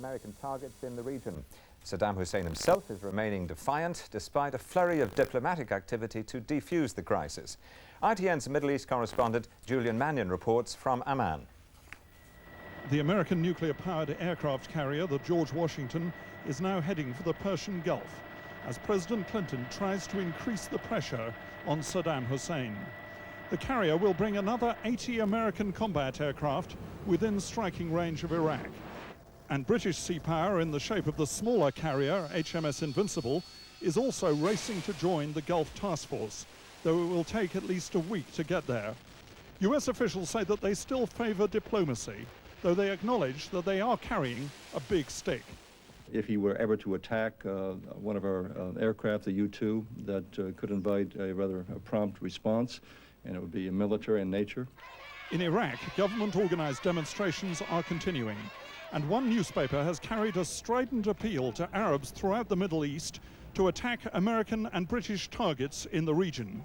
American targets in the region. Saddam Hussein himself is remaining defiant despite a flurry of diplomatic activity to defuse the crisis. ITN's Middle East correspondent Julian Mannion reports from Amman. The American nuclear-powered aircraft carrier, the George Washington, is now heading for the Persian Gulf as President Clinton tries to increase the pressure on Saddam Hussein. The carrier will bring another 80 American combat aircraft within striking range of Iraq. And British sea power, in the shape of the smaller carrier, HMS Invincible, is also racing to join the Gulf Task Force, though it will take at least a week to get there. US officials say that they still favor diplomacy, though they acknowledge that they are carrying a big stick. If he were ever to attack one of our aircraft, the U-2, that could invite a rather prompt response, and it would be military in nature. In Iraq, government-organized demonstrations are continuing, and one newspaper has carried a strident appeal to Arabs throughout the Middle East to attack American and British targets in the region.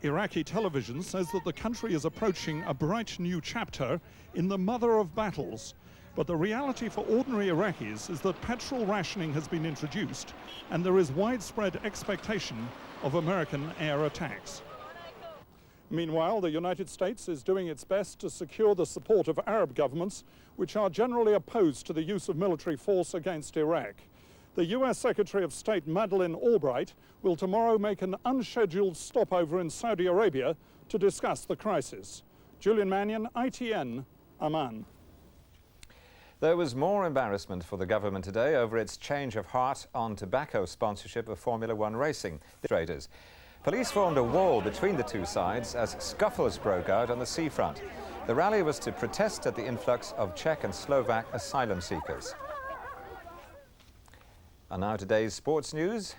Iraqi television says that the country is approaching a bright new chapter in the mother of battles. But the reality for ordinary Iraqis is that petrol rationing has been introduced and there is widespread expectation of American air attacks. Meanwhile, the United States is doing its best to secure the support of Arab governments, which are generally opposed to the use of military force against Iraq. The US Secretary of State Madeleine Albright will tomorrow make an unscheduled stopover in Saudi Arabia to discuss the crisis. Julian Mannion, ITN, Amman. There was more embarrassment for the government today over its change of heart on tobacco sponsorship of Formula One racing. Police formed a wall between the two sides as scuffles broke out on the seafront. The rally was to protest at the influx of Czech and Slovak asylum seekers. And now today's sports news.